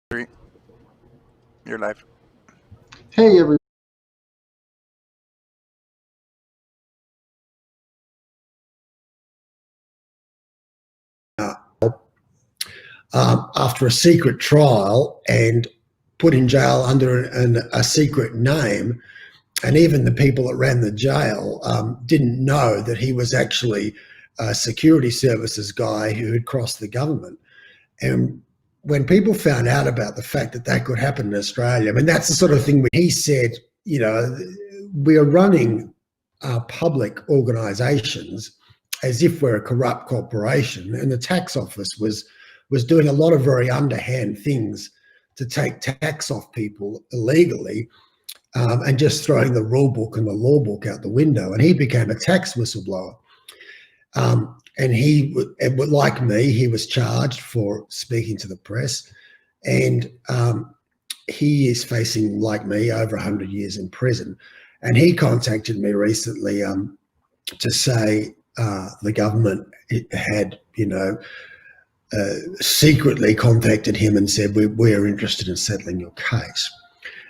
Three. You're live. Hey, everyone. After a secret trial and put in jail under a secret name, and even the people that ran the jail didn't know that he was actually a security services guy who had crossed the government. And when people found out about the fact that that could happen in Australia, I mean, that's the sort of thing he said, you know, we are running public organisations as if we're a corrupt corporation, and the tax office was doing a lot of very underhand things to take tax off people illegally, and just throwing the rule book and the law book out the window. And he became a tax whistleblower. And he, like me, he was charged for speaking to the press, and he is facing, like me, over 100 years in prison. And he contacted me recently to say the government had, secretly contacted him and said, we're interested in settling your case.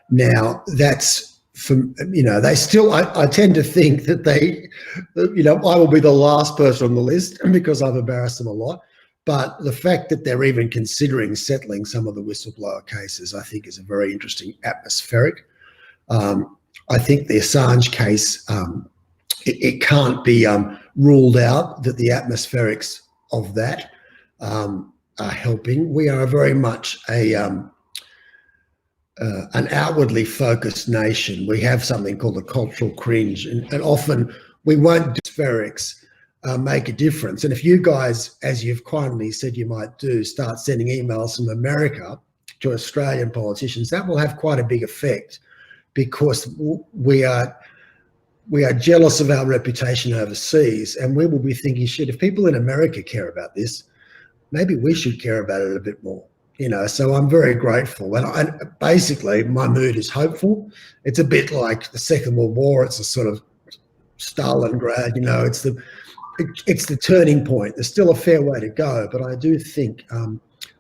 Now, that's, they still, I tend to think that they, I will be the last person on the list because I've embarrassed them a lot. But the fact that they're even considering settling some of the whistleblower cases, I think is a very interesting atmospheric. I think the Assange case, it can't be ruled out that the atmospherics of that are helping. We are very much an outwardly focused nation. We have something called the cultural cringe, and often we won't do atmospherics make a difference. And if you guys, as you've kindly said you might do, start sending emails from America to Australian politicians, that will have quite a big effect, because we are jealous of our reputation overseas, and we will be thinking, shit, if people in America care about this, maybe we should care about it a bit more. So I'm very grateful. And basically, my mood is hopeful. It's a bit like the Second World War. It's a sort of Stalingrad, it's the turning point. There's still a fair way to go, but I do think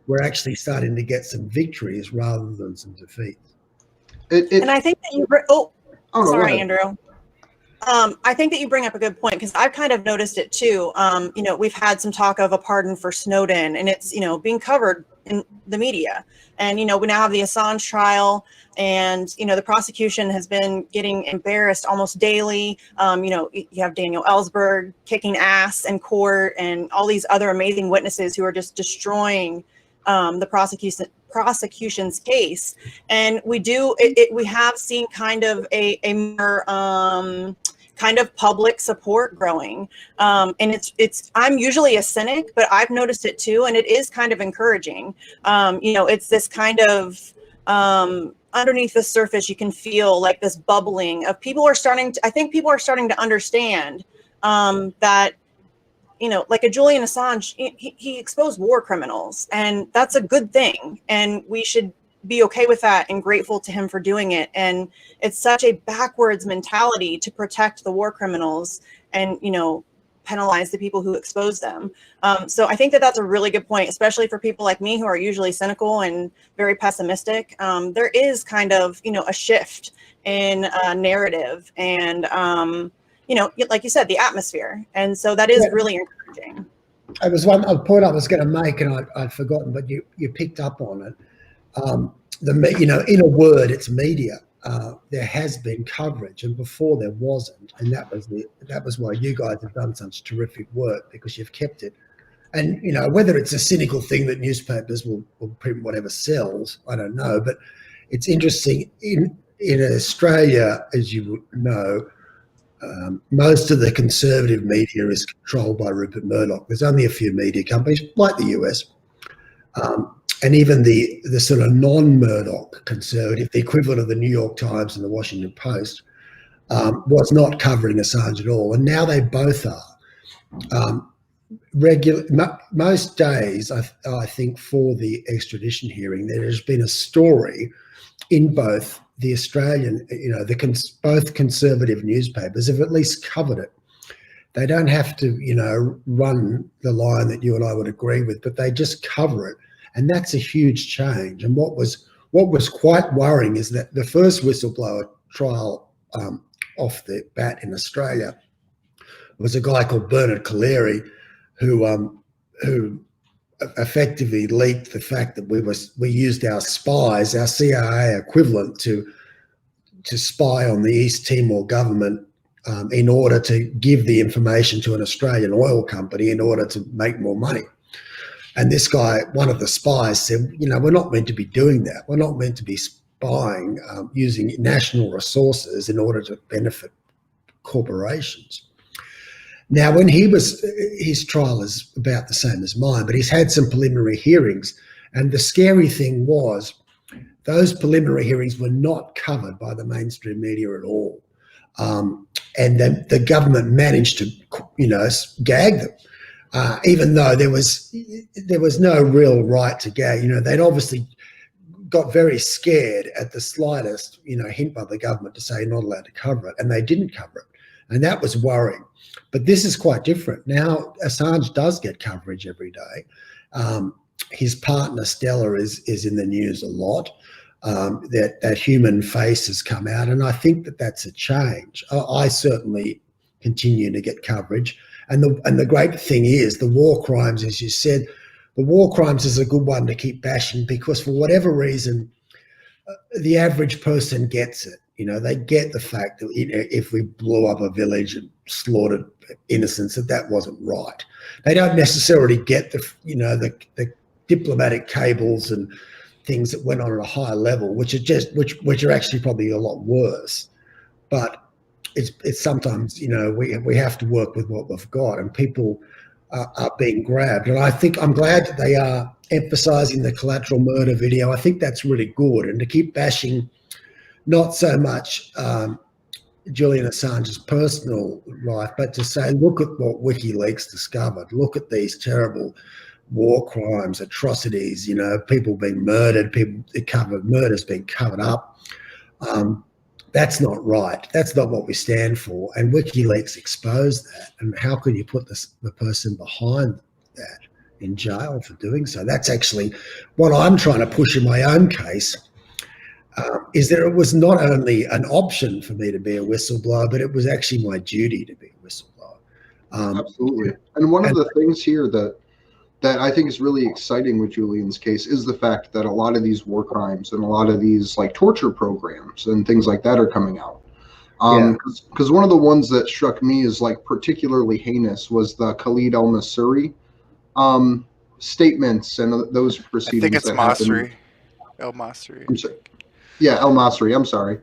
we're actually starting to get some victories rather than some defeats. And I think that you sorry, Andrew. I think that you bring up a good point, because I've kind of noticed it too. We've had some talk of a pardon for Snowden, and it's, being covered in the media. And, we now have the Assange trial, and, the prosecution has been getting embarrassed almost daily. You have Daniel Ellsberg kicking ass in court, and all these other amazing witnesses who are just destroying the prosecution's case. And we have seen kind of a more kind of public support growing, and I'm usually a cynic, but I've noticed it too, and it is kind of encouraging. It's this kind of underneath the surface, you can feel like this bubbling of people are starting to understand that, like a Julian Assange, he exposed war criminals, and that's a good thing. And we should be okay with that and grateful to him for doing it. And it's such a backwards mentality to protect the war criminals and, penalize the people who expose them. So I think that that's a really good point, especially for people like me who are usually cynical and very pessimistic. There is kind of, a shift in narrative and, like you said, the atmosphere. And so that is really encouraging. It was one point I was going to make, and I'd forgotten, but you picked up on it. In a word, it's media. There has been coverage, and before there wasn't, and that was why you guys have done such terrific work, because you've kept it. And whether it's a cynical thing that newspapers will print whatever sells, I don't know, but it's interesting. In Australia, as you know, most of the conservative media is controlled by Rupert Murdoch. There's only a few media companies, like the US. And even the sort of non-Murdoch conservative, the equivalent of the New York Times and the Washington Post, was not covering Assange at all. And now they both are. Most days, I think, for the extradition hearing, there has been a story in both the Australian, both conservative newspapers have at least covered it. They don't have to, run the line that you and I would agree with, but they just cover it. And that's a huge change. And what was quite worrying is that the first whistleblower trial off the bat in Australia was a guy called Bernard Collaery, who effectively leaked the fact that we used our spies, our CIA equivalent, to spy on the East Timor government in order to give the information to an Australian oil company in order to make more money. And this guy, one of the spies, said, we're not meant to be doing that. We're not meant to be spying using national resources in order to benefit corporations. Now, when his trial is about the same as mine, but he's had some preliminary hearings. And the scary thing was those preliminary hearings were not covered by the mainstream media at all. And the government managed to, gag them, even though there was no real right to gag. They'd obviously got very scared at the slightest, hint by the government to say you're not allowed to cover it, and they didn't cover it. And that was worrying. But this is quite different. Now, Assange does get coverage every day. His partner, Stella, is in the news a lot. That human face has come out, and I think that that's a change. I certainly continue to get coverage. And the great thing is the war crimes, as you said, the war crimes is a good one to keep bashing because for whatever reason, the average person gets it. They get the fact that if we blew up a village and slaughtered innocents, that wasn't right. They don't necessarily get the diplomatic cables and things that went on at a higher level, which are actually probably a lot worse. But it's sometimes we have to work with what we've got, and people are being grabbed. And I'm glad that they are emphasising the collateral murder video. I think that's really good, and to keep bashing not so much Julian Assange's personal life, but to say, look at what WikiLeaks discovered. Look at these terrible war crimes, atrocities, people being murdered, murders being covered up. That's not right. That's not what we stand for. And WikiLeaks exposed that. And how can you put the person behind that in jail for doing so? That's actually what I'm trying to push in my own case. Is that it was not only an option for me to be a whistleblower, but it was actually my duty to be a whistleblower. Absolutely. And one of the things here that I think is really exciting with Julian's case is the fact that a lot of these war crimes and a lot of these like torture programs and things like that are coming out. Because one of the ones that struck me as like particularly heinous was the Khalid al-Masri statements and those proceedings. I think it's Masri. El-Masri. I'm sorry. Yeah, El-Masri, I'm sorry.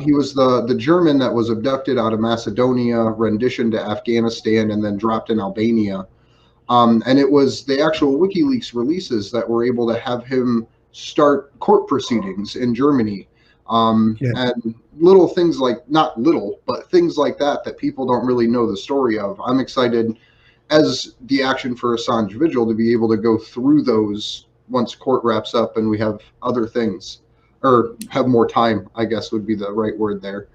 He was the German that was abducted out of Macedonia, renditioned to Afghanistan, and then dropped in Albania. And it was the actual WikiLeaks releases that were able to have him start court proceedings in Germany. And little things like, not little, but things like that people don't really know the story of. I'm excited as the Action for Assange Vigil to be able to go through those once court wraps up and we have other things, or have more time, I guess would be the right word there.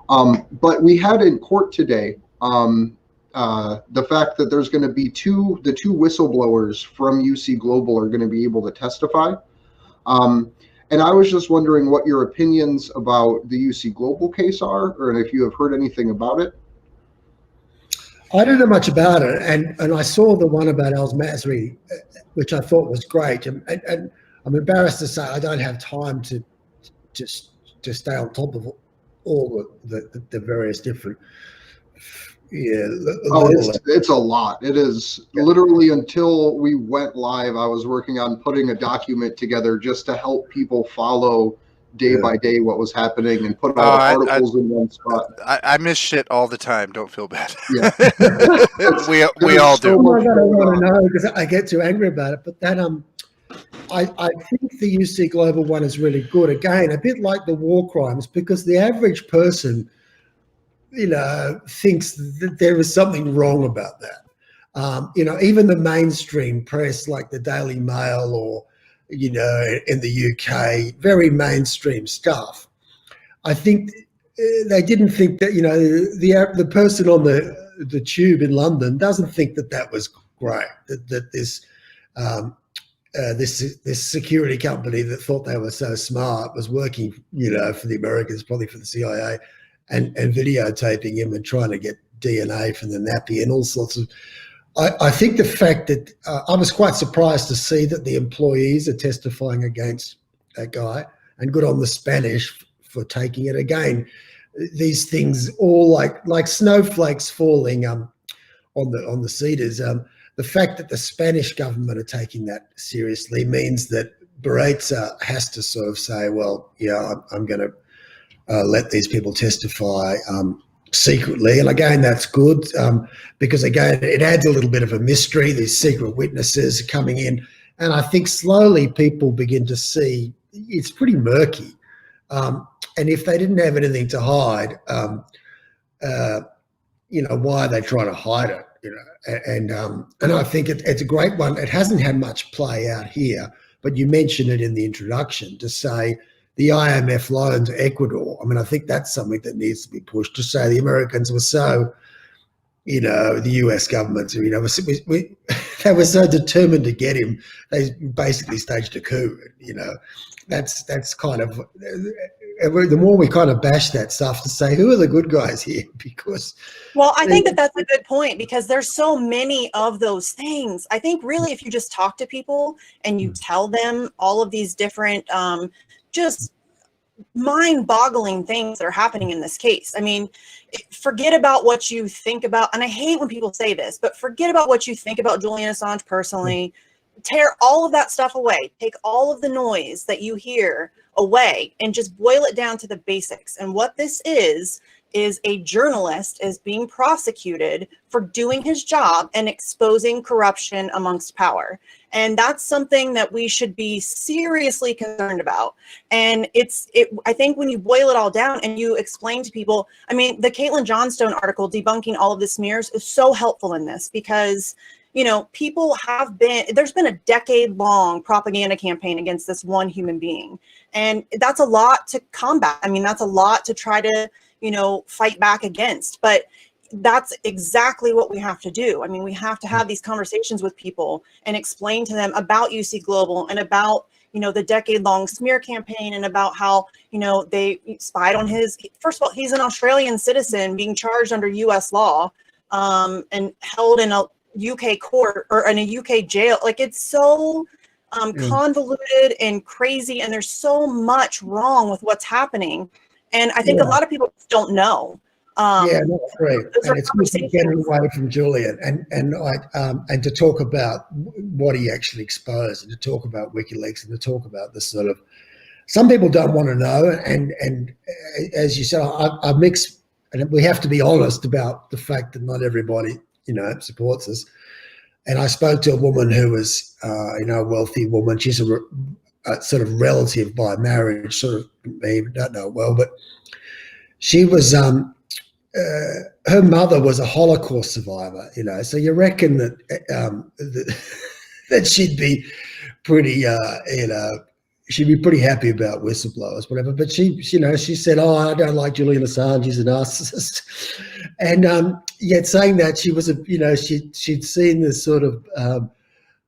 But we had in court today the fact that there's going to be the two whistleblowers from UC Global are going to be able to testify. And I was just wondering what your opinions about the UC Global case are, or if you have heard anything about it. I don't know much about it, and I saw the one about El-Masri, which I thought was great. And I'm embarrassed to say I don't have time to stay on top of all the various different. It's a lot. It is literally until we went live, I was working on putting a document together just to help people follow day by day what was happening and put all the articles in one spot. I miss shit all the time. Don't feel bad. Yeah. we all do. Oh my God, I want to know because I get too angry about it. But that I think the UC Global one is really good. Again, a bit like the war crimes, because the average person, thinks that there is something wrong about that. Even the mainstream press, like the Daily Mail or, in the UK, very mainstream stuff. I think they didn't think that, the person on the tube in London doesn't think that was great, that this this security company that thought they were so smart was working, for the Americans, probably for the CIA, and videotaping him and trying to get DNA from the nappy and all sorts of. I think the fact that I was quite surprised to see that the employees are testifying against that guy, and good on the Spanish for taking it. Again, these things all like snowflakes falling on the cedars. The fact that the Spanish government are taking that seriously means that Baraitza has to sort of say, well, I'm going to let these people testify secretly. And again, that's good because, again, it adds a little bit of a mystery. These secret witnesses are coming in. And I think slowly people begin to see it's pretty murky. And if they didn't have anything to hide, why are they trying to hide it? And I think it's a great one. It hasn't had much play out here, but you mentioned it in the introduction to say the IMF loan to Ecuador. I mean, I think that's something that needs to be pushed, to say the Americans were so, the US government, they were so determined to get him, they basically staged a coup. That's kind of, the more we kind of bash that stuff, to say, who are the good guys here? Because I think that's a good point, because there's so many of those things. I think really if you just talk to people and you tell them all of these different just mind-boggling things that are happening in this case. I mean, forget about what you think about, and I hate when people say this, but forget about what you think about Julian Assange personally. Tear all of that stuff away. Take all of the noise that you hear away and just boil it down to the basics. And what this is a journalist is being prosecuted for doing his job and exposing corruption amongst power. And that's something that we should be seriously concerned about. And I think when you boil it all down and you explain to people, I mean, the Caitlin Johnstone article debunking all of the smears is so helpful in this, because people there's been a decade-long propaganda campaign against this one human being. And that's a lot to combat. I mean, that's a lot to try to, fight back against. But that's exactly what we have to do. I mean, we have to have these conversations with people and explain to them about UC Global and about, the decade-long smear campaign, and about how, they spied on first of all, he's an Australian citizen being charged under US law and held in a UK court or in a UK jail. Like, it's so convoluted and crazy, and there's so much wrong with what's happening. And I think a lot of people just don't know. That's great. And it's good to get away from Julian and to talk about what he actually exposed, and to talk about WikiLeaks, and to talk about this sort of. Some people don't want to know, and as you said, I mix, and we have to be honest about the fact that not everybody supports us. And I spoke to a woman who was, a wealthy woman. She's a sort of relative by marriage, sort of, maybe don't know well, but she was, her mother was a Holocaust survivor, so you reckon that, that she'd be pretty, she'd be pretty happy about whistleblowers, whatever. But she said, "Oh, I don't like Julian Assange. He's a narcissist." And yet, saying that, she was she'd seen this sort of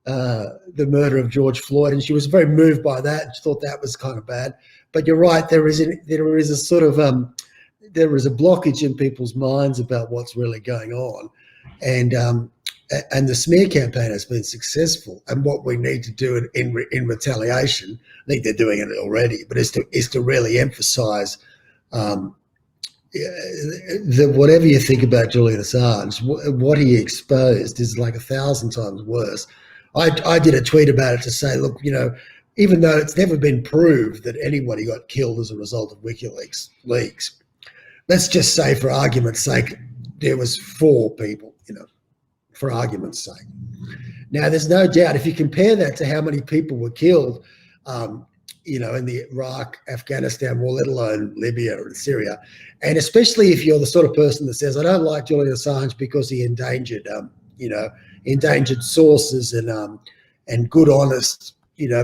the murder of George Floyd, and she was very moved by that. And she thought that was kind of bad. But you're right. There is a sort of there is a blockage in people's minds about what's really going on, and the smear campaign has been successful. And what we need to do in retaliation, I think they're doing it already, but is to really emphasise that whatever you think about Julian Assange, what he exposed is like 1,000 times worse. I did a tweet about it to say, look, even though it's never been proved that anybody got killed as a result of WikiLeaks leaks, let's just say, for argument's sake, there was 4 people, for argument's sake. Now, there's no doubt, if you compare that to how many people were killed, in the Iraq, Afghanistan war, let alone Libya or Syria, and especially if you're the sort of person that says, I don't like Julian Assange because he endangered, endangered sources and good, honest,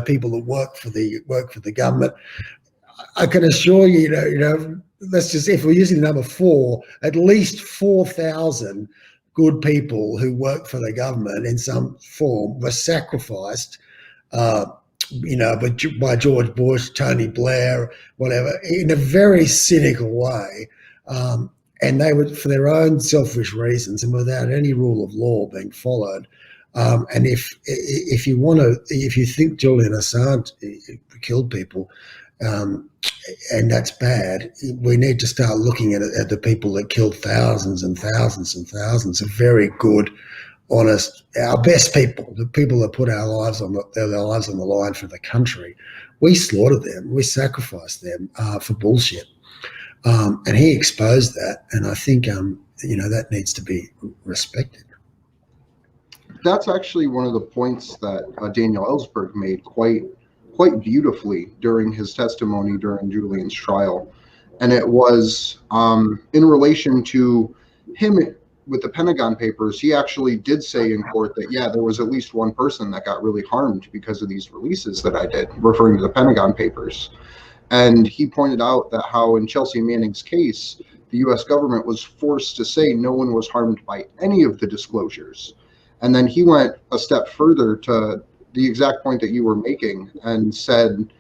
people that work for the government. I can assure you, let's just, if we're using the number 4, at least 4,000 good people who work for the government in some form were sacrificed but by George Bush, Tony Blair, whatever, in a very cynical way. And they were for their own selfish reasons and without any rule of law being followed. And if you think Julian Assange killed people, and that's bad, we need to start looking at the people that killed thousands and thousands and thousands of very good, honest, our best people, the people that put their lives on the line for the country. We slaughtered them, we sacrificed them for bullshit. And he exposed that, and I think that needs to be respected. That's actually one of the points that Daniel Ellsberg made quite beautifully during his testimony during Julian's trial, and it was in relation to him with the Pentagon Papers. He actually did say in court that there was at least one person that got really harmed because of these releases that I did, referring to the Pentagon Papers. And he pointed out that how in Chelsea Manning's case, the U.S. government was forced to say no one was harmed by any of the disclosures. And then he went a step further to the exact point that you were making and said,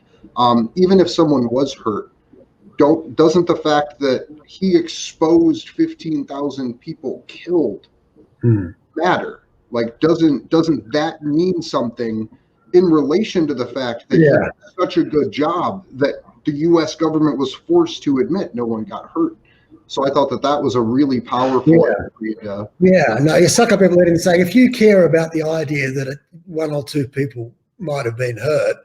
even if someone was hurt, doesn't the fact that he exposed 15,000 people killed matter? Like, doesn't that mean something in relation to the fact that he did such a good job that the U.S. government was forced to admit no one got hurt? So I thought that was a really powerful idea. No, you suck up people and say, if you care about the idea that one or two people might have been hurt,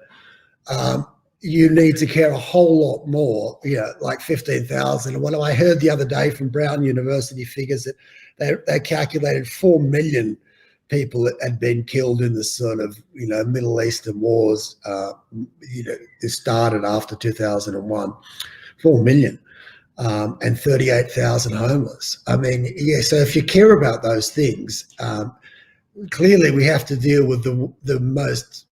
you need to care a whole lot more, like 15,000. And what I heard the other day from Brown University figures that they calculated 4 million people that had been killed in the sort of, Middle Eastern wars, it started after 2001, 4 million. And 38,000 homeless. I mean, so if you care about those things, clearly we have to deal with the most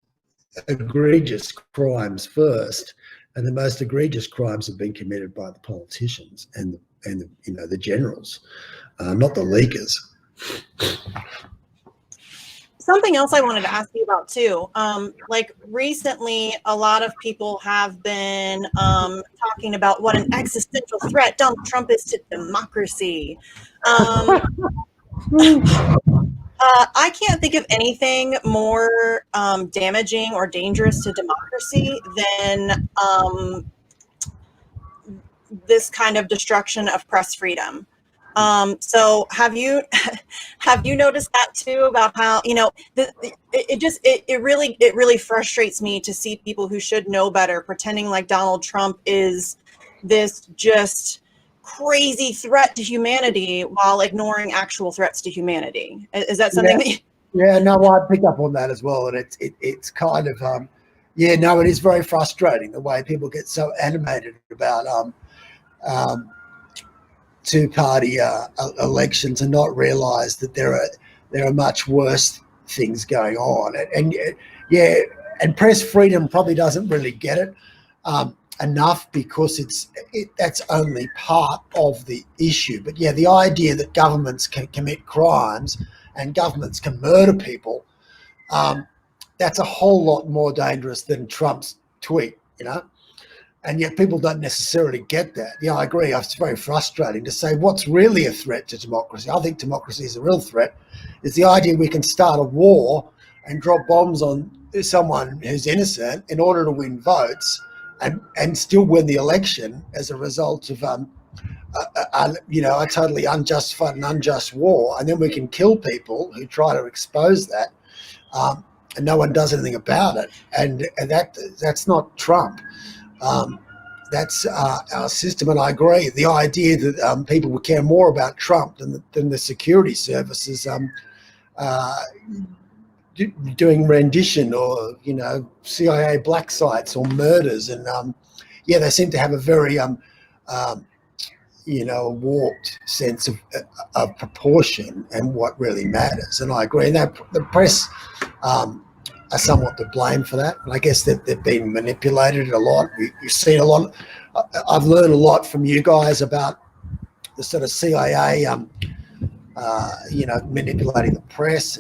egregious crimes first, and the most egregious crimes have been committed by the politicians and the generals, not the leakers. Something else I wanted to ask you about too, like recently, a lot of people have been talking about what an existential threat Donald Trump is to democracy. I can't think of anything more damaging or dangerous to democracy than this kind of destruction of press freedom. So have you noticed that too, about how, it really frustrates me to see people who should know better pretending like Donald Trump is this just crazy threat to humanity while ignoring actual threats to humanity. Is that something that I picked up on that as well. And it's kind of, it is very frustrating the way people get so animated about, two-party elections and not realize that there are much worse things going on. And press freedom probably doesn't really get it enough, because that's only part of the issue. But the idea that governments can commit crimes and governments can murder people, that's a whole lot more dangerous than Trump's tweet, And yet people don't necessarily get that. I agree. It's very frustrating to say what's really a threat to democracy. I think democracy is a real threat. Is the idea we can start a war and drop bombs on someone who's innocent in order to win votes and still win the election as a result of a totally unjustified and unjust war. And then we can kill people who try to expose that, and no one does anything about it. And that's not Trump. That's our system, and I agree. The idea that people would care more about Trump than the security services doing rendition or CIA black sites or murders, and they seem to have a very warped sense of proportion and what really matters. And I agree. And that the press are somewhat to blame for that. And I guess that they've been manipulated a lot. We've seen a lot. I've learned a lot from you guys about the sort of CIA, manipulating the press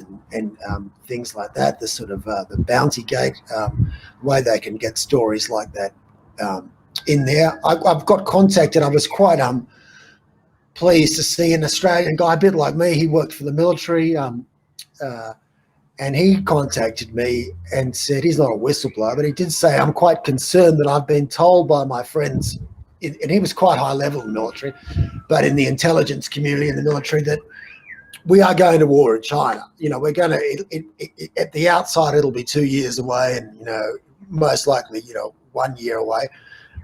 things like that. The sort of the bounty gate way they can get stories like that in there. I've got contacted. I was quite pleased to see an Australian guy, a bit like me. He worked for the military, and he contacted me and said he's not a whistleblower, but he did say, I'm quite concerned that I've been told by my friends, and he was quite high level in the military, but in the intelligence community in the military, that we are going to war in China. We're going to, at the outside, it'll be 2 years away, and, most likely, 1 year away.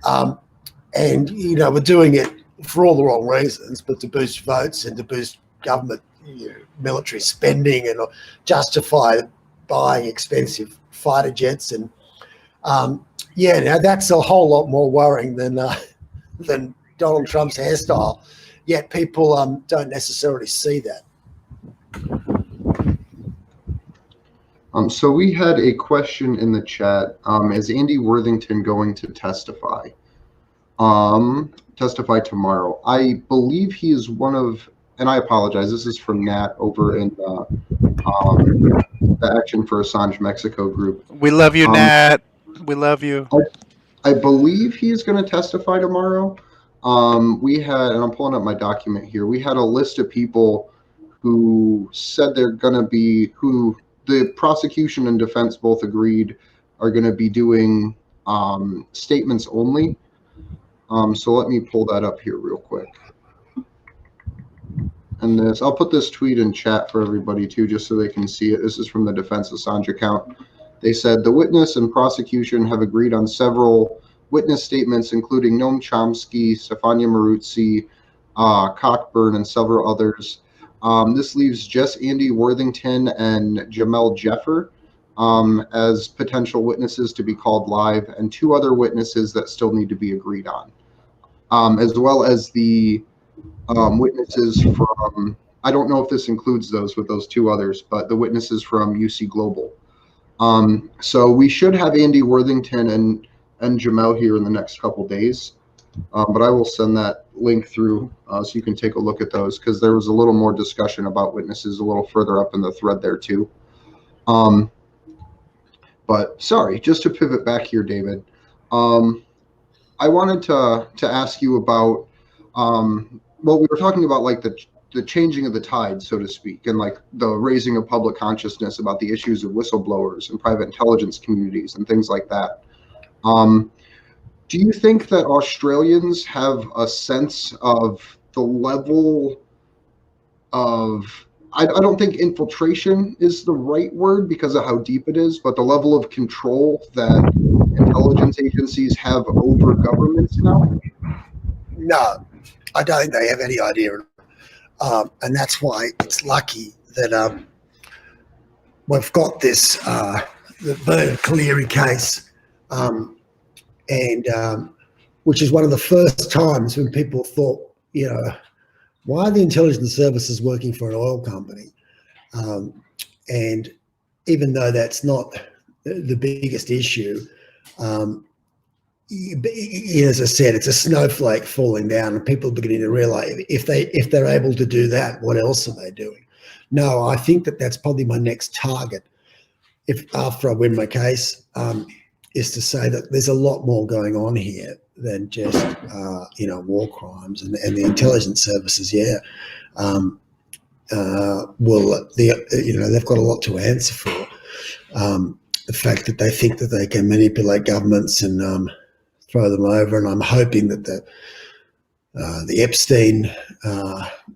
And, we're doing it for all the wrong reasons, but to boost votes and to boost government, military spending and justify buying expensive fighter jets. And now that's a whole lot more worrying than Donald Trump's hairstyle. Yet people don't necessarily see that. So we had a question in the chat. Is Andy Worthington going to testify? Testify tomorrow. I believe he is one of, and I apologize, this is from Nat over in the Action for Assange Mexico group. We love you, Nat. We love you. I believe he's going to testify tomorrow. We had, and I'm pulling up my document here, we had a list of people who said they're going to be, who the prosecution and defense both agreed are going to be doing statements only. So let me pull that up here real quick. And I'll put this tweet in chat for everybody too, just so they can see it. This is from the Defense Assange account. They said the witness and prosecution have agreed on several witness statements, including Noam Chomsky, Stefania Maruzzi, Cockburn, and several others. This leaves just Andy Worthington and Jamel Jeffer as potential witnesses to be called live, and 2 other witnesses that still need to be agreed on, as well as the witnesses from, I don't know if this includes those with those 2 others, but the witnesses from UC Global. So we should have Andy Worthington and Jamel here in the next couple days. But I will send that link through so you can take a look at those, because there was a little more discussion about witnesses a little further up in the thread there too. But sorry, just to pivot back here, David, I wanted to ask you about, well, we were talking about like the changing of the tide, so to speak, and like the raising of public consciousness about the issues of whistleblowers and private intelligence communities and things like that. Do you think that Australians have a sense of the level of, I don't think infiltration is the right word because of how deep it is, but the level of control that intelligence agencies have over governments now? No, I don't think they have any idea. And that's why it's lucky that we've got this, the Bernard Cleary case, and which is one of the first times when people thought, why are the intelligence services working for an oil company? And even though that's not the biggest issue, as I said, it's a snowflake falling down, and people are beginning to realize if they're able to do that, what else are they doing? No, I think that's probably my next target. If after I win my case, is to say that there's a lot more going on here than just war crimes, and the intelligence services. They've got a lot to answer for. The fact that they think that they can manipulate governments and throw them over, and I'm hoping that the Epstein,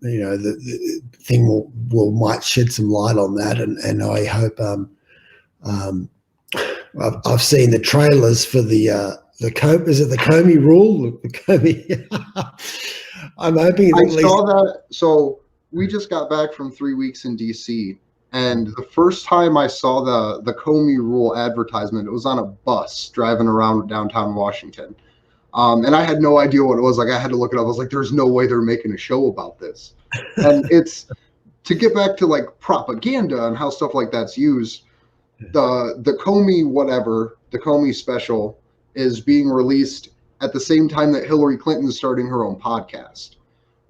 the thing might shed some light on that, and I hope. I've seen the trailers for the Comey rule? The Comey. I'm hoping I saw that. So we just got back from 3 weeks in DC, and the first time I saw the Comey rule advertisement, it was on a bus driving around downtown Washington. And I had no idea what it was. Like, I had to look it up. I was like, there's no way they're making a show about this. And it's to get back to like propaganda and how stuff like that's used. The Comey special is being released at the same time that Hillary Clinton is starting her own podcast,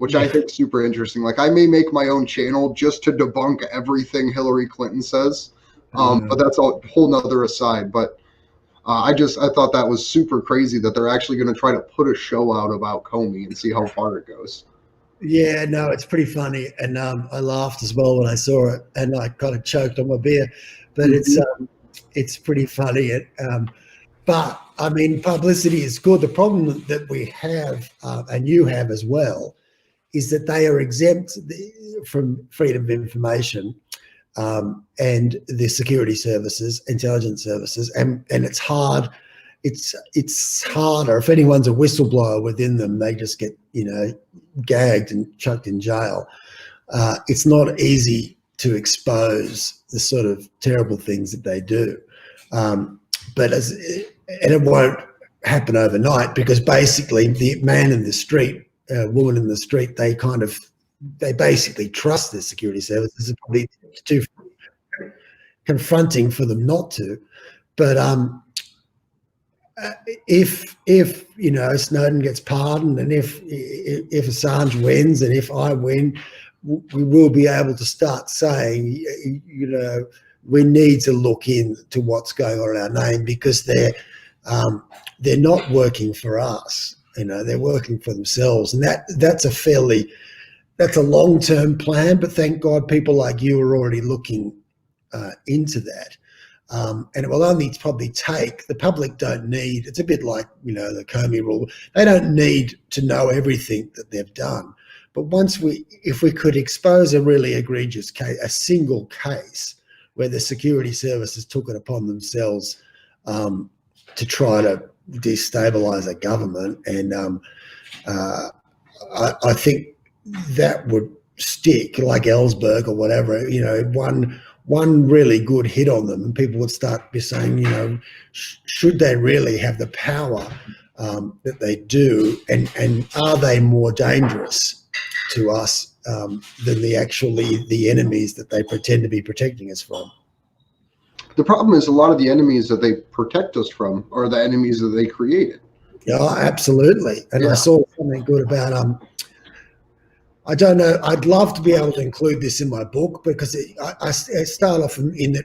which I think is super interesting. Like, I may make my own channel just to debunk everything Hillary Clinton says, but that's a whole nother aside. But I thought that was super crazy that they're actually going to try to put a show out about Comey and see how far it goes. Yeah, no, it's pretty funny, and I laughed as well when I saw it, and I kind of choked on my beer. But it's pretty funny. But I mean, publicity is good. The problem that we have, and you have as well, is that they are exempt from freedom of information and the security services, intelligence services, and it's hard. It's harder if anyone's a whistleblower within them. They just get gagged and chucked in jail. It's not easy to expose the sort of terrible things that they do, and it won't happen overnight, because basically the man in the street, woman in the street, they basically trust the security services. It's probably too confronting for them not to. But if Snowden gets pardoned, and if Assange wins, and if I win, we will be able to start saying, we need to look into what's going on in our name, because they're not working for us. They're working for themselves, and that's a long-term plan. But thank God people like you are already looking into that. And it will only probably take, the public don't need, it's a bit like, the Comey rule. They don't need to know everything that they've done. But if we could expose a really egregious case, a single case where the security services took it upon themselves to try to destabilize a government, and I think that would stick, like Ellsberg or whatever, one really good hit on them, and people would start be saying, should they really have the power that they do, and are they more dangerous to us than the enemies that they pretend to be protecting us from? The problem is a lot of the enemies that they protect us from are the enemies that they created. Yeah, absolutely. And I saw something good about I don't know. I'd love to be able to include this in my book, because I start off in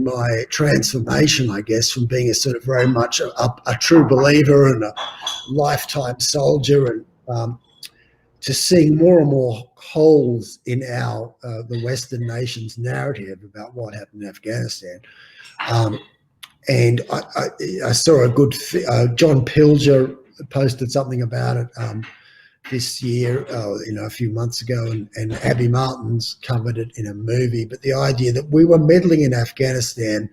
my transformation, I guess, from being a sort of very much a true believer and a lifetime soldier, and to seeing more and more holes in the Western nations' narrative about what happened in Afghanistan. And I saw a good John Pilger posted something about it this year, a few months ago, and Abby Martin's covered it in a movie. But the idea that we were meddling in Afghanistan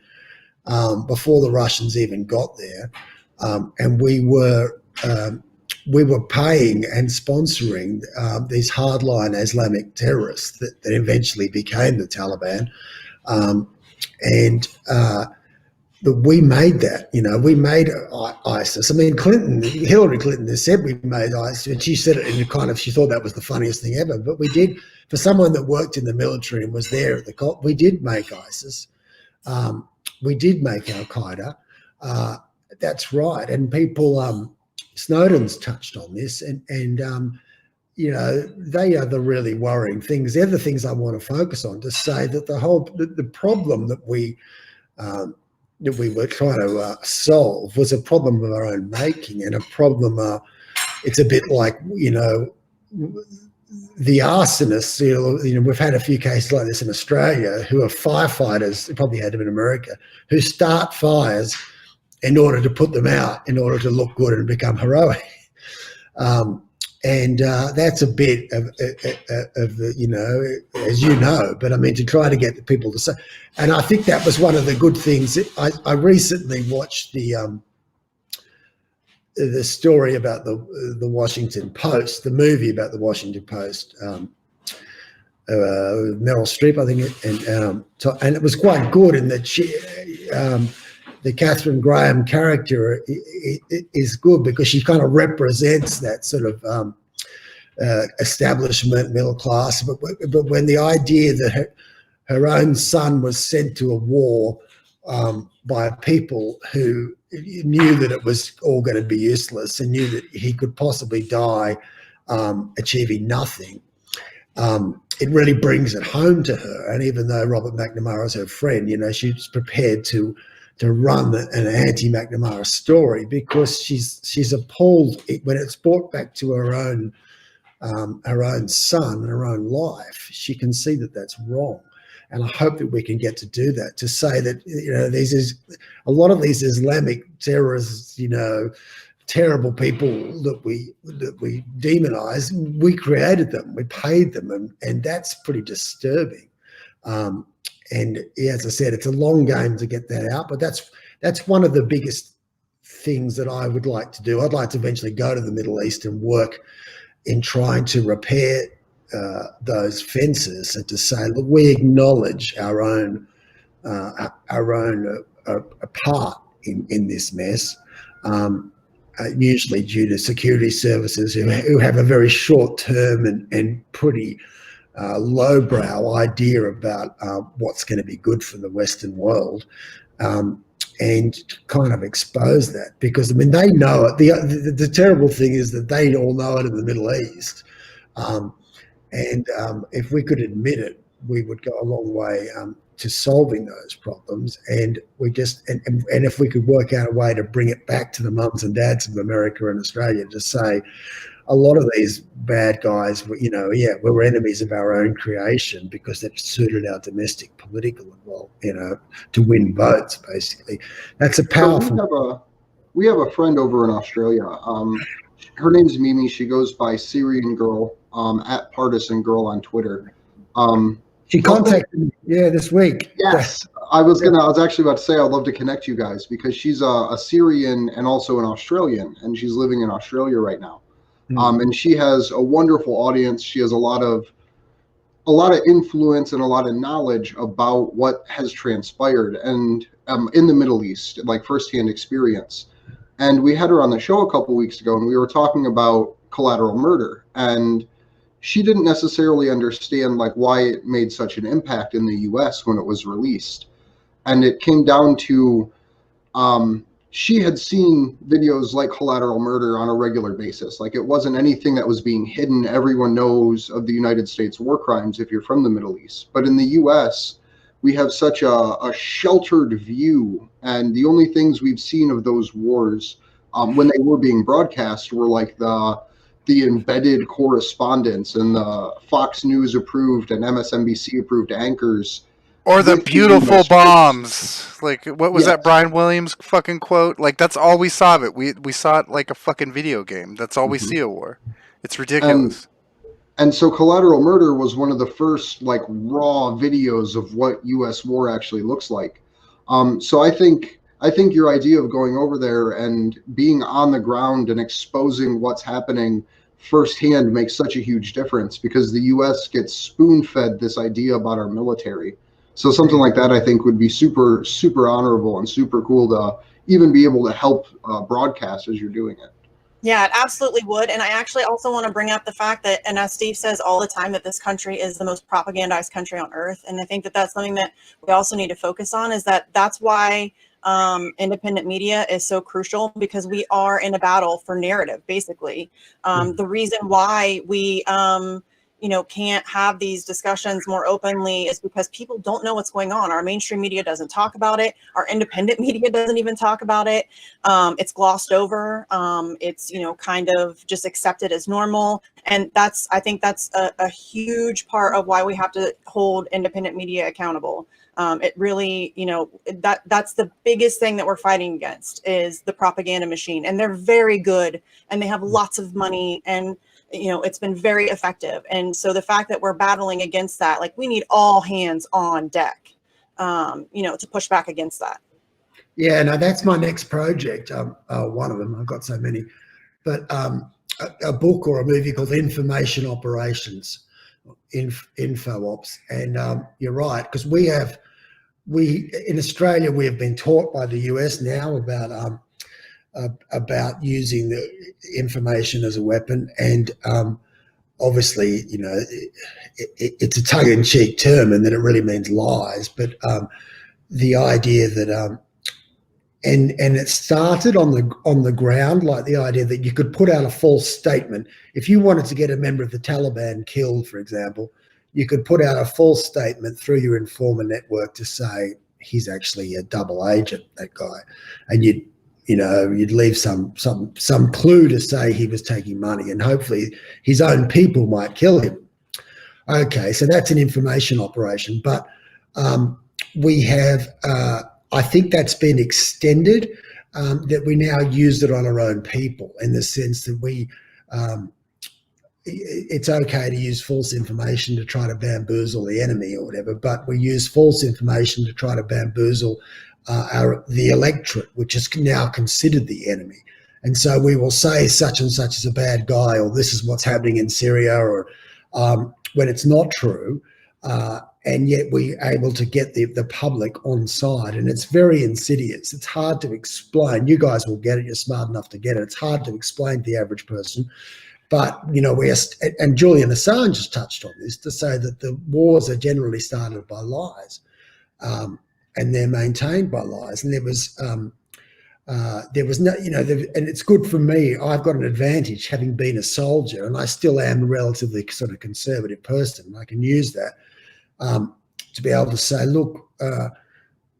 before the Russians even got there, and we were paying and sponsoring these hardline Islamic terrorists that eventually became the Taliban, but we made that. We made ISIS. I mean, Hillary Clinton has said we made ISIS, and she said it in she thought that was the funniest thing ever. But we did, for someone that worked in the military and was there at the COP, we did make ISIS. We did make Al Qaeda. That's right. And people, Snowden's touched on this, and they are the really worrying things. They're the things I want to focus on, to say that the problem that we were trying to solve was a problem of our own making, and a problem. It's a bit like the arsonists. We've had a few cases like this in Australia, who are firefighters. They probably had them in America, who start fires in order to put them out, in order to look good and become heroic. And that's a bit of the, as you know, but I mean, to try to get the people to say, and I think that was one of the good things. I recently watched the story about the Washington Post, the movie about the Washington Post, Meryl Streep, I think, and it was quite good in that she, the Catherine Graham character is good, because she kind of represents that sort of establishment, middle class. But when the idea that her own son was sent to a war by people who knew that it was all going to be useless, and knew that he could possibly die achieving nothing. It really brings it home to her. And even though Robert McNamara is her friend, she's prepared to run an anti-McNamara story because she's appalled when it's brought back to her own son and her own life. She can see that that's wrong. And I hope that we can get to do that, to say that, a lot of these Islamic terrorists, terrible people that we demonize, we created them, we paid them, and that's pretty disturbing. And as I said, it's a long game to get that out, but that's one of the biggest things that I would like to do. I'd like to eventually go to the Middle East and work in trying to repair those fences and to say, look, we acknowledge our own part in this mess. Usually due to security services who have a very short-term and pretty lowbrow idea about what's going to be good for the Western world, and kind of expose that, because they know it. The terrible thing is that they all know it in the Middle East, and if we could admit it, we would go a long way to solving those problems. And if we could work out a way to bring it back to the mums and dads of America and Australia, to say a lot of these bad guys, we're enemies of our own creation because they've suited our domestic political to win votes. Basically, that's a powerful. So we have a friend over in Australia. Her name's Mimi. She goes by Syrian Girl, at Partisan Girl on Twitter. She contacted me, this week. Yes, I was actually about to say I'd love to connect you guys, because she's a Syrian and also an Australian, and she's living in Australia right now. And she has a wonderful audience. She has a lot of influence and a lot of knowledge about what has transpired and in the Middle East, like firsthand experience. And we had her on the show a couple weeks ago, and we were talking about collateral murder, and she didn't necessarily understand why it made such an impact in the US when it was released. And it came down to she had seen videos like collateral murder on a regular basis. It wasn't anything that was being hidden. Everyone knows of the United States war crimes if you're from the Middle East. But in the US, we have such a sheltered view. And the only things we've seen of those wars when they were being broadcast were the embedded correspondence and the Fox News approved and MSNBC approved anchors. Or the beautiful bombs. What was that Brian Williams fucking quote? That's all we saw of it. We saw it like a fucking video game. That's all we see of war. It's ridiculous. And so collateral murder was one of the first raw videos of what US war actually looks like. So I think your idea of going over there and being on the ground and exposing what's happening firsthand makes such a huge difference, because the US gets spoon-fed this idea about our military. So something like that, I think, would be super, super honorable and super cool to even be able to help broadcast as you're doing it. Yeah, it absolutely would. And I actually also want to bring up the fact that, and as Steve says all the time, that this country is the most propagandized country on earth. And I think that that's something that we also need to focus on, is that's why independent media is so crucial, because we are in a battle for narrative, basically. The reason why we can't have these discussions more openly is because people don't know what's going on. Our mainstream media doesn't talk about it. Our independent media doesn't even talk about it. It's glossed over. It's, kind of just accepted as normal. And I think that's a huge part of why we have to hold independent media accountable. It really, that's the biggest thing that we're fighting against, is the propaganda machine. And they're very good, and they have lots of money, and it's been very effective. And so the fact that we're battling against that, we need all hands on deck, to push back against that. Yeah, no, that's my next project. One of them, I've got so many, but a book or a movie called Information Operations, Info Ops. And you're right, because in Australia, we have been taught by the US now about using the information as a weapon, and obviously, it's a tongue-in-cheek term, and that it really means lies. But the idea that it started on the ground, like the idea that you could put out a false statement. If you wanted to get a member of the Taliban killed, for example, you could put out a false statement through your informer network to say he's actually a double agent, that guy, and you'd leave some clue to say he was taking money, and hopefully his own people might kill him. Okay, so that's an information operation, but we have, I think that's been extended, that we now use it on our own people, in the sense that it's okay to use false information to try to bamboozle the enemy or whatever, but we use false information to try to bamboozle the electorate, which is now considered the enemy. And so we will say such and such is a bad guy, or this is what's happening in Syria, or when it's not true, and yet we're able to get the public on side. And it's very insidious. It's hard to explain. You guys will get it. You're smart enough to get it. It's hard to explain to the average person. But, and Julian Assange has touched on this, to say that the wars are generally started by lies, and they're maintained by lies. And there was no, and it's good for me. I've got an advantage having been a soldier, and I still am a relatively sort of conservative person. I can use that to be able to say, look,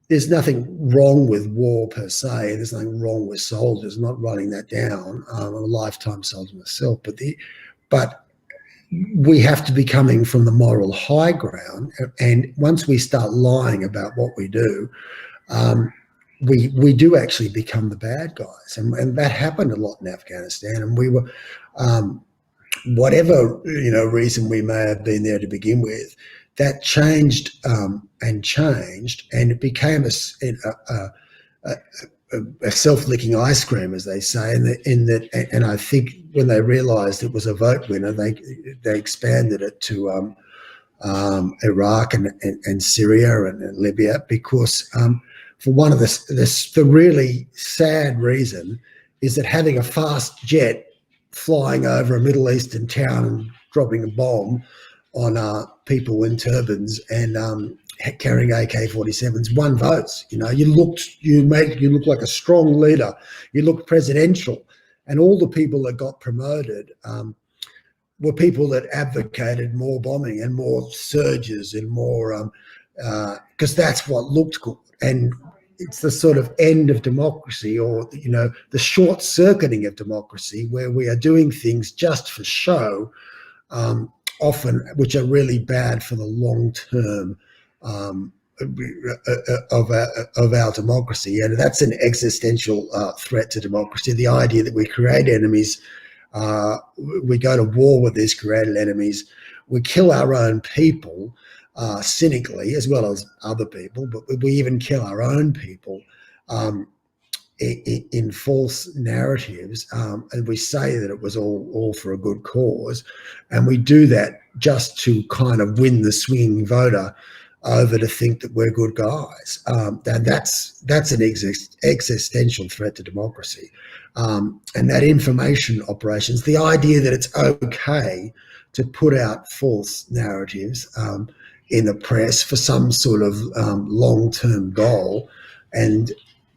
there's nothing wrong with war per se. There's nothing wrong with soldiers. I'm not writing that down. I'm a lifetime soldier myself, but we have to be coming from the moral high ground. And once we start lying about what we do, we do actually become the bad guys. And that happened a lot in Afghanistan. And we were, whatever, reason we may have been there to begin with, that changed and changed, and it became a self-licking ice cream, as they say. And I think when they realised it was a vote winner, they expanded it to Iraq and Syria and Libya, because for one of the really sad reason is that having a fast jet flying over a Middle Eastern town and dropping a bomb on people in turbans and carrying AK-47s won votes. You look like a strong leader. You looked presidential, and all the people that got promoted were people that advocated more bombing and more surges and more, because that's what looked good. And it's the sort of end of democracy, or the short circuiting of democracy, where we are doing things just for show, often, which are really bad for the long term of our democracy. And that's an existential threat to democracy. The idea that we create enemies, we go to war with these created enemies, we kill our own people cynically, as well as other people, but we even kill our own people in false narratives, and we say that it was all for a good cause, and we do that just to kind of win the swinging voter over to think that we're good guys. And that's an existential threat to democracy. And that information operations, the idea that it's okay to put out false narratives in the press for some sort of long-term goal, and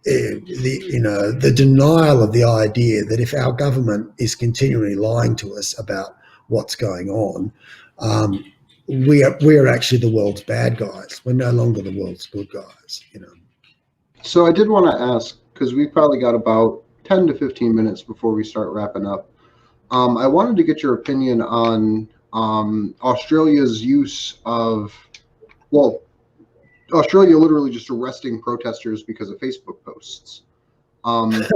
the denial of the idea that if our government is continually lying to us about what's going on, we are actually the world's bad guys. We're no longer the world's good guys. So I did want to ask, because we probably got about 10 to 15 minutes before we start wrapping up. I wanted to get your opinion on Australia's use of, Australia literally just arresting protesters because of Facebook posts. I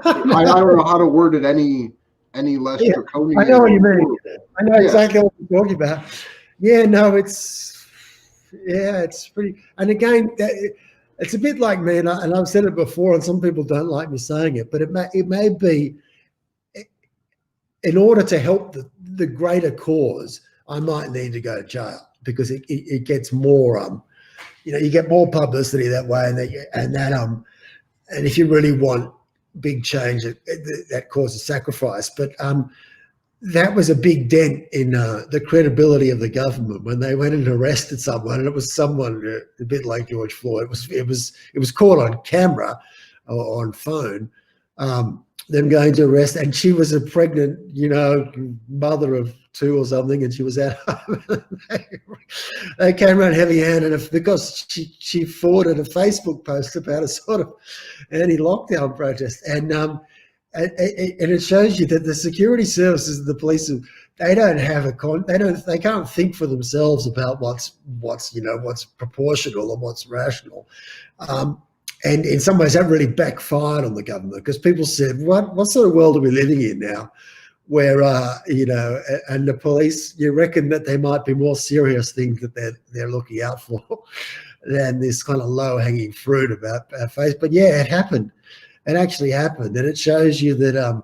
don't know how to word it any less draconian. I know what you mean. I know exactly what you're talking about. Yeah, no, it's pretty. And again, it's a bit like me, and I've said it before, and some people don't like me saying it, but it may be, in order to help the greater cause, I might need to go to jail, because it gets more, you get more publicity that way, and if you really want big change, that causes sacrifice. But that was a big dent in the credibility of the government when they went and arrested someone, and it was someone a bit like George Floyd. It was caught on camera, or on phone, them going to arrest, and she was a pregnant, mother of 2 or something, and she was at home. They came around heavy-handed because she forwarded a Facebook post about a sort of anti-lockdown protest, and it shows you that the security services, the police, they don't have they can't think for themselves about what's proportional and what's rational. And in some ways, that really backfired on the government, because people said, "What sort of world are we living in now, where and the police? You reckon that there might be more serious things that they're looking out for than this kind of low-hanging fruit about face?" But yeah, it happened. It actually happened, and it shows you that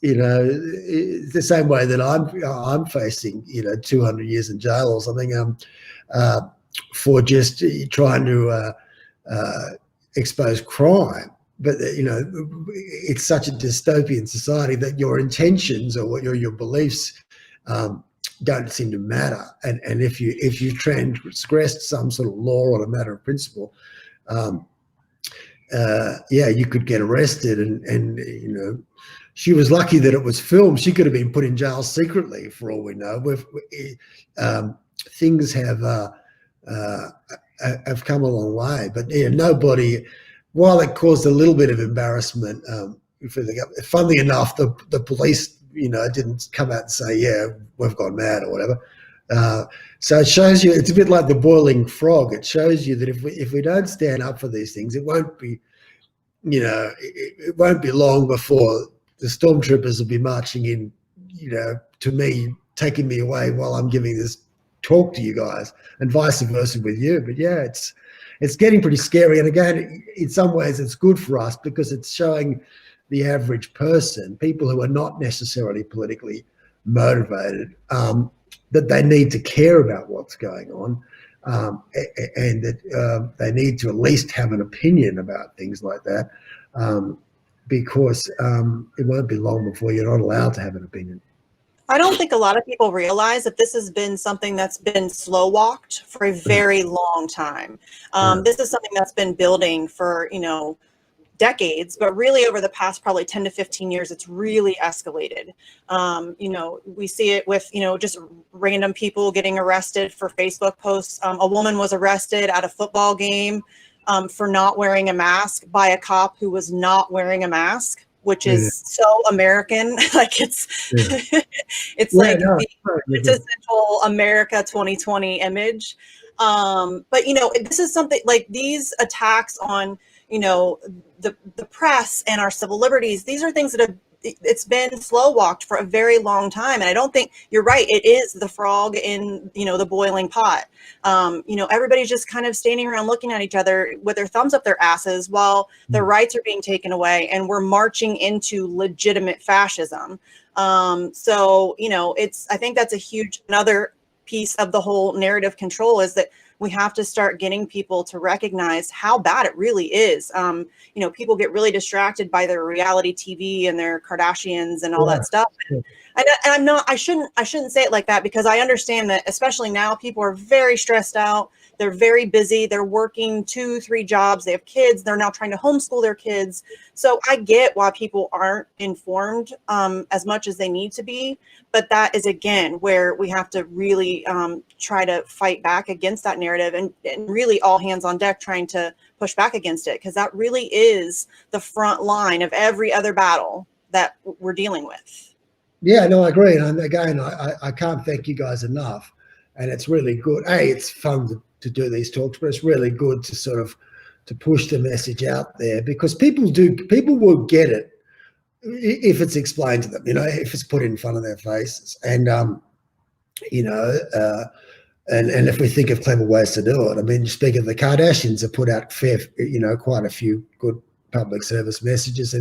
the same way that I'm facing 200 years in jail or something for just trying to expose crime, but it's such a dystopian society that your intentions or what your beliefs don't seem to matter, and if you transgressed some sort of law or a matter of principle, you could get arrested, and she was lucky that it was filmed. She could have been put in jail secretly for all we know. Things have come a long way, but nobody, while it caused a little bit of embarrassment for the government, funnily enough, the police, didn't come out and say, "Yeah, we've gone mad" or whatever. So it shows you, it's a bit like the boiling frog. It shows you that if we don't stand up for these things, it won't be, it won't be long before the stormtroopers will be marching in, to me, taking me away while I'm giving this talk to you guys, and vice versa with you. But yeah, it's getting pretty scary. And again, in some ways, it's good for us because it's showing the average person, people who are not necessarily politically motivated, that they need to care about what's going on, and that they need to at least have an opinion about things like that, because it won't be long before you're not allowed to have an opinion. I don't think a lot of people realize that this has been something that's been slow walked for a very long time. This is something that's been building for, decades, but really over the past probably 10 to 15 years, it's really escalated. We see it with, just random people getting arrested for Facebook posts. A woman was arrested at a football game for not wearing a mask by a cop who was not wearing a mask, which is so American. Like it's the quintessential America 2020 image. But this is something like these attacks on, the press and our civil liberties. These are things that it's been slow walked for a very long time. And I don't think you're right. It is the frog in, the boiling pot. Everybody's just kind of standing around looking at each other with their thumbs up their asses while their rights are being taken away. And we're marching into legitimate fascism. I think that's another piece of the whole narrative control is that we have to start getting people to recognize how bad it really is. People get really distracted by their reality TV and their Kardashians and all that stuff. And I shouldn't say it like that, because I understand that, especially now, people are very stressed out. They're very busy. They're working 2-3 jobs. They have kids. They're now trying to homeschool their kids. So I get why people aren't informed as much as they need to be. But that is, again, where we have to really try to fight back against that narrative and really all hands on deck trying to push back against it, because that really is the front line of every other battle that we're dealing with. Yeah, no, I agree. And again, I can't thank you guys enough. And it's really good. It's fun to do these talks, but it's really good to sort of to push the message out there, because people will get it if it's explained to them, if it's put in front of their faces. And, and if we think of clever ways to do it. I mean, speaking of the Kardashians, have put out quite a few good public service messages.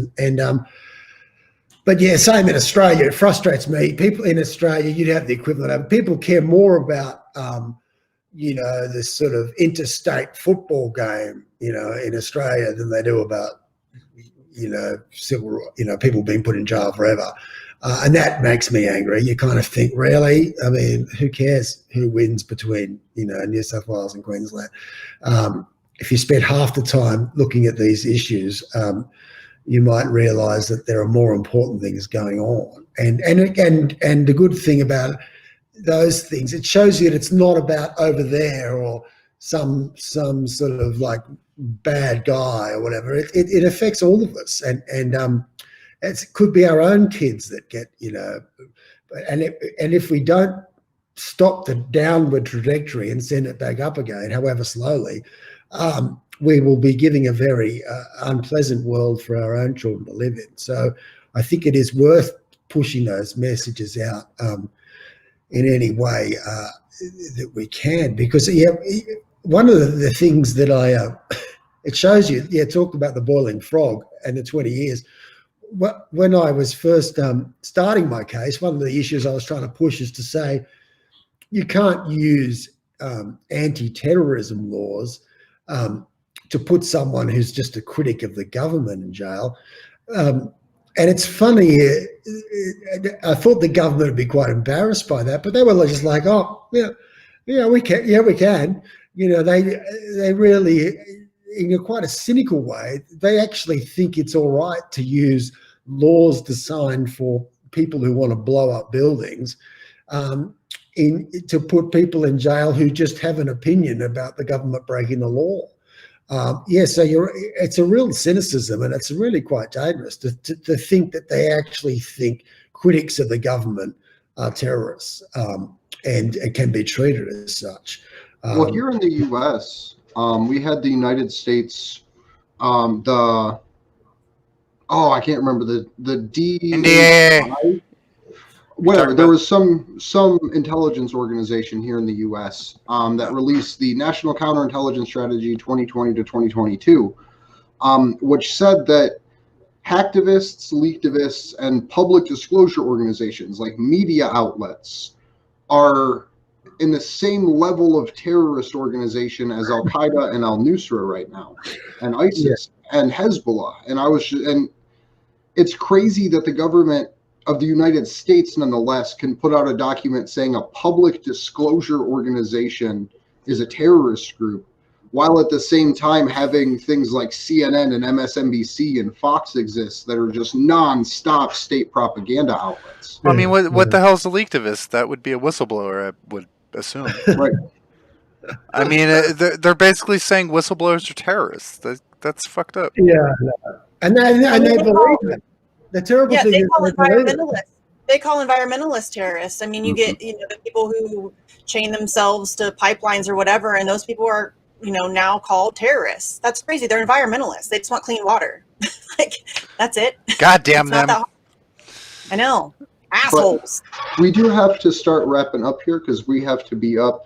But yeah, same in Australia. It frustrates me. People in Australia, you'd have the equivalent of, people care more about, this sort of interstate football game, in Australia than they do about, civil, people being put in jail forever. And that makes me angry. You kind of think, really? I mean, who cares who wins between, New South Wales and Queensland? if you spend half the time looking at these issues, you might realise that there are more important things going on. And the good thing about those things, it shows you that it's not about over there or some sort of like bad guy or whatever. It affects all of us, and it could be our own kids that get, and if we don't stop the downward trajectory and send it back up again, however slowly, we will be giving a very unpleasant world for our own children to live in. So I think it is worth pushing those messages out in any way that we can, because one of the things that it shows you, talk about the boiling frog and the 20 years. When I was first starting my case, one of the issues I was trying to push is to say you can't use anti-terrorism laws to put someone who's just a critic of the government in jail. And it's funny, I thought the government would be quite embarrassed by that, but they were just like, oh, we can. They really, in quite a cynical way, they actually think it's all right to use laws designed for people who want to blow up buildings to put people in jail who just have an opinion about the government breaking the law. So it's a real cynicism, and it's really quite dangerous to think that they actually think critics of the government are terrorists and can be treated as such. Well, here in the U.S., we had the United States, I can't remember the DEI. Whatever. There was some intelligence organization here in the U.S. That released the National Counterintelligence Strategy 2020 to 2022, which said that hacktivists, leaktivists, and public disclosure organizations like media outlets are in the same level of terrorist organization as Al Qaeda and Al Nusra right now, and ISIS and Hezbollah. And it's crazy that the government of the United States, nonetheless, can put out a document saying a public disclosure organization is a terrorist group, while at the same time having things like CNN and MSNBC and Fox exist that are just non-stop state propaganda outlets. I mean, what the hell's a leaktivist? That would be a whistleblower, I would assume. Right. I mean, they're basically saying whistleblowers are terrorists. That's fucked up. Yeah, and they believe it. The terrible thing is they call environmentalists terrorists. I mean, you get the people who chain themselves to pipelines or whatever, and those people are now called terrorists. That's crazy. They're environmentalists. They just want clean water. Like, that's it. God damn them. I know. Assholes. But we do have to start wrapping up here because we have to be up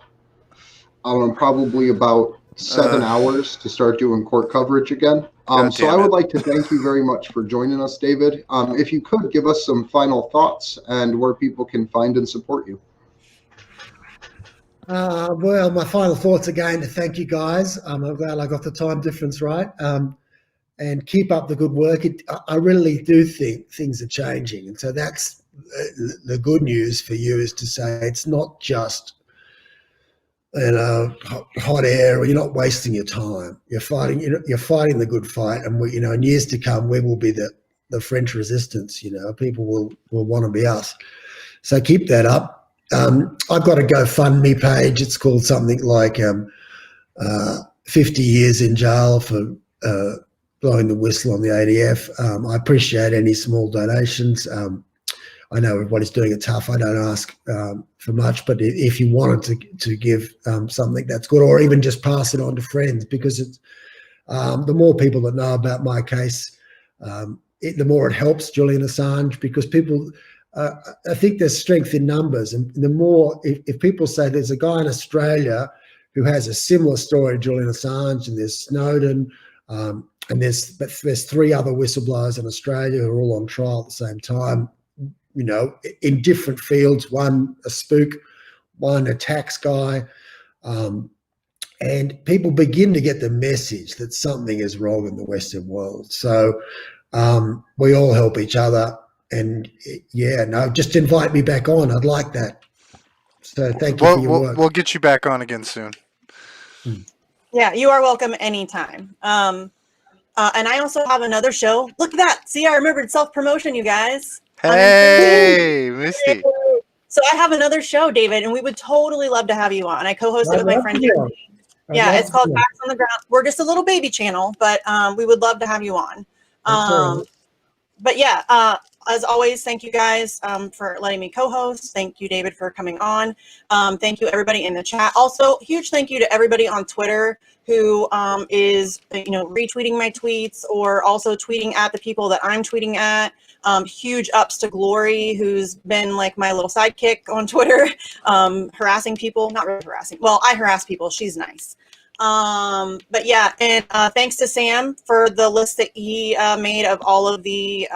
probably about 7 hours to start doing court coverage again. So I would like to thank you very much for joining us, David. If you could give us some final thoughts and where people can find and support you. Well, my final thoughts again to thank you guys. I'm glad I got the time difference right. And keep up the good work. I really do think things are changing. And so that's the good news for you, is to say it's not just hot air, or you're not wasting your time. You're fighting the good fight, and in years to come, we will be the French resistance. People will want to be us. So keep that up. I've got a GoFundMe page. It's called something like 50 years in jail for blowing the whistle on the ADF. I appreciate any small donations. I know everybody's doing it tough. I don't ask for much, but if you wanted to give something, that's good, or even just pass it on to friends, because it's the more people that know about my case, the more it helps Julian Assange, because people, I think there's strength in numbers, and the more, if people say there's a guy in Australia who has a similar story to Julian Assange, and there's Snowden, and there's 3 other whistleblowers in Australia who are all on trial at the same time, in different fields, one a spook, one a tax guy, and people begin to get the message that something is wrong in the Western world. So we all help each other, and just invite me back on. I'd like that. So thank you for your work. We'll get you back on again soon. Yeah, you are welcome anytime. And I also have another show. Look at that. See, I remembered self-promotion, you guys. Hey, Misty. So I have another show, David, and we would totally love to have you on. I co-host it with my friend Jesse. Yeah, it's called Facts on the Ground. We're just a little baby channel, but we would love to have you on. But yeah, as always, thank you guys for letting me co-host. Thank you, David, for coming on. Thank you, everybody in the chat. Also, huge thank you to everybody on Twitter who is, retweeting my tweets or also tweeting at the people that I'm tweeting at. Huge ups to Glory, who's been like my little sidekick on Twitter, harassing people. Not really harassing. Well, I harass people. She's nice. But yeah, and thanks to Sam for the list that he made of all of the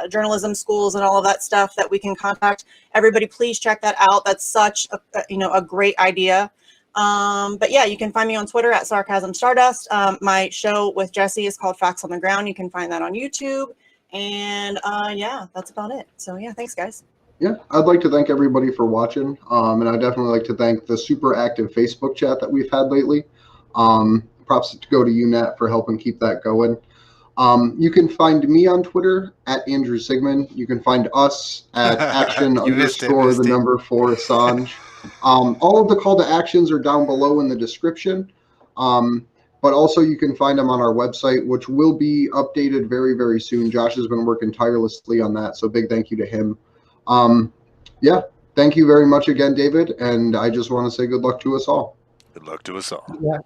journalism schools and all of that stuff that we can contact. Everybody, please check that out. That's such a great idea. But yeah, you can find me on Twitter at Sarcasm Stardust. My show with Jesse is called Facts on the Ground. You can find that on YouTube. And yeah, that's about it. So yeah, thanks guys. Yeah, I'd like to thank everybody for watching. And I'd definitely like to thank the super active Facebook chat that we've had lately. Props to go to UNet for helping keep that going. You can find me on Twitter at Andrew Sigmund. You can find us at action_4 Assange. All of the call to actions are down below in the description. But also you can find them on our website, which will be updated very, very soon. Josh has been working tirelessly on that, so big thank you to him. Yeah, thank you very much again, David, and I just want to say good luck to us all. Good luck to us all. Yeah.